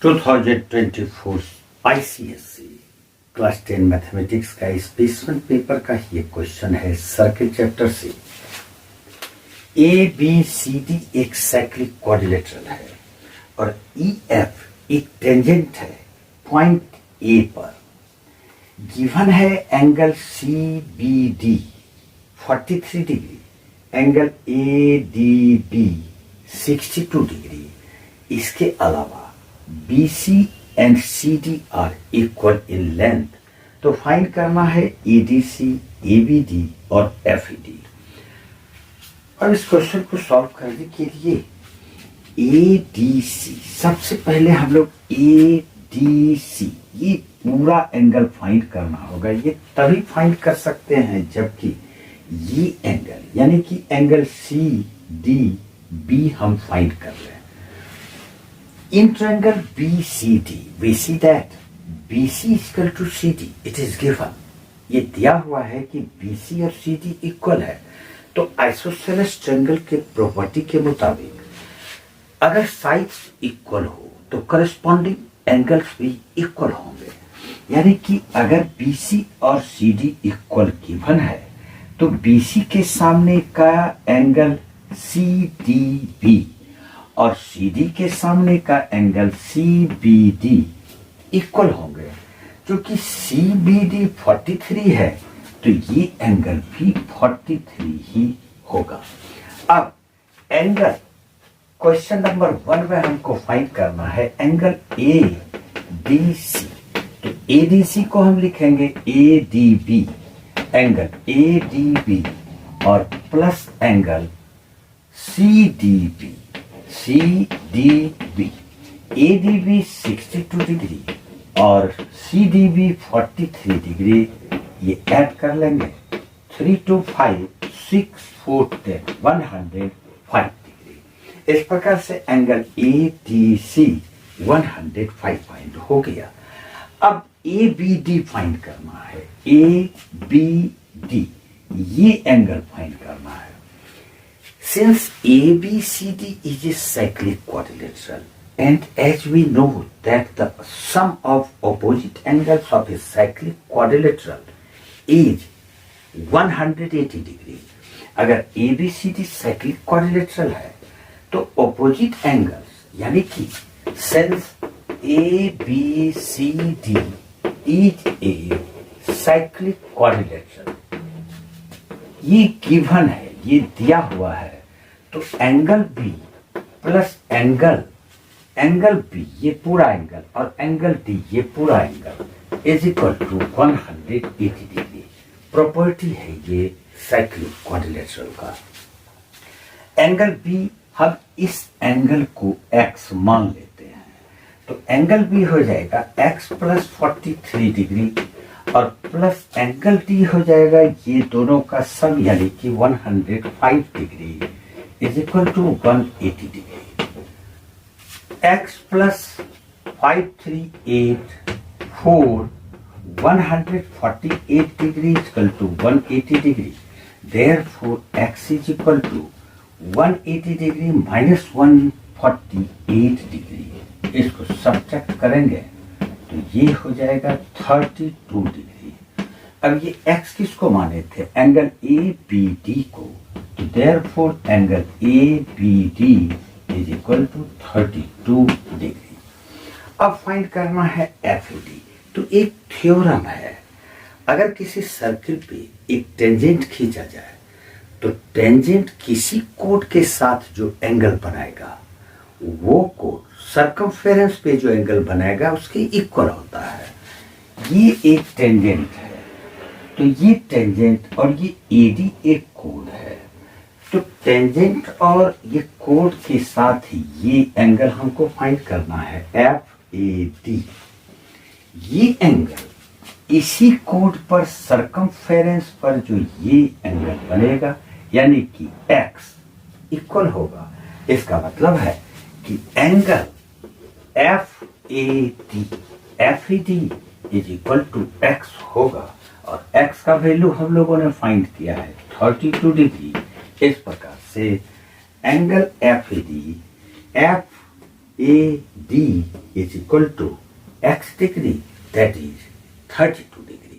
2024 ICSE class 10 mathematics का स्पेसमेंट paper का ये क्वेश्चन है सर्किल चैप्टर से। ए बी सी डी एक साइक्लिक क्वाड्रिलेटरल है और ई एफ एक टेंजेंट है पॉइंट ए पर। गिवन है angle C B D 43 degree, angle A D B 62 degree. इसके अलावा B C and C D are equal in length. तो फाइंड करना है A D C, A B D और एफ ई डी। और इस क्वेश्चन को सॉल्व करने के लिए ए डी सी, सबसे पहले हम लोग ए डी सी ये पूरा एंगल फाइंड करना होगा। ये तभी फाइंड कर सकते हैं जबकि ये एंगल यानी कि एंगल सी डी बी हम फाइंड कर लें। In triangle BCD, we see that BC is equal to CD. It is given. ये दिया हुआ है कि BC और CD इक्वल है। तो आइसोसेलेस ट्रायंगल के प्रॉपर्टी के मुताबिक अगर साइड्स इक्वल हो तो करस्पॉन्डिंग एंगल्स भी इक्वल होंगे। यानी कि अगर BC और CD इक्वल गिवन है तो BC के सामने का एंगल CDB और CD के सामने का एंगल CBD इक्वल होंगे। क्योंकि CBD 43 है तो ये एंगल भी 43 ही होगा। अब एंगल क्वेश्चन नंबर 1 में हमको फाइंड करना है एंगल ADC। तो ADC को हम लिखेंगे ADB, एंगल ADB और plus angle CDB। CDB, ADB 62 degree और CDB 43 डिग्री। ये ऐड कर लेंगे 3 to 5 6 4 10 105 डिग्री। इस प्रकार से एंगल ADC 105 पॉइंट हो गया। अब ABD फाइंड करना है। ABD ये एंगल फाइंड करना है। Since ABCD is a cyclic quadrilateral, and as we know that the sum of opposite angles of a cyclic quadrilateral is 180 degree, अगर ABCD cyclic quadrilateral है तो opposite angles यानी कि since ABCD is a cyclic quadrilateral, ये given है, ये दिया हुआ है। तो angle B plus angle B ये पूरा एंगल और एंगल डी ये पूरा angle is equal to 180 degree. Property है ये साइक्लिक क्वाड्रिलेटरल का। एंगल बी हम इस एंगल को x मान लेते हैं तो एंगल बी हो जाएगा x प्लस 43 डिग्री और प्लस एंगल डी हो जाएगा ये दोनों का सम यानी कि 105 degree is equal to 180 degree. x plus 538 4 148 degree equal to 180 degree. Therefore x is equal to 180 degree minus 148 degree. इसको सब्ट्रैक्ट करेंगे तो ये हो जाएगा 32 डिग्री। अब ये x किसको माने थे? एंगल ABD को। तो therefore angle ABD is equal to 32 degree. अब फाइंड करना है FAD। तो एक थ्योरम है, अगर किसी सर्किल पे एक टेंजेंट खींचा जाए तो टेंजेंट किसी कोड के साथ जो एंगल बनाएगा वो कोड सर्कमफेरेंस पे जो एंगल बनाएगा उसके इक्वल होता है। ये एक टेंजेंट है तो ये टेंजेंट और ये AD एक कोड है। तो टेंजेंट और ये कोड के साथ ही ये एंगल हमको फाइंड करना है FAD। ये एंगल इसी कोड पर सर्कमफेरेंस पर जो ये एंगल बनेगा यानी कि x इक्वल होगा। इसका मतलब है कि angle FAD is equal to x होगा और x का वैल्यू हम लोगों ने फाइंड किया है 32 डिग्री। इस प्रकार से angle FAD F AD is equal to x degree, that is 32 degree.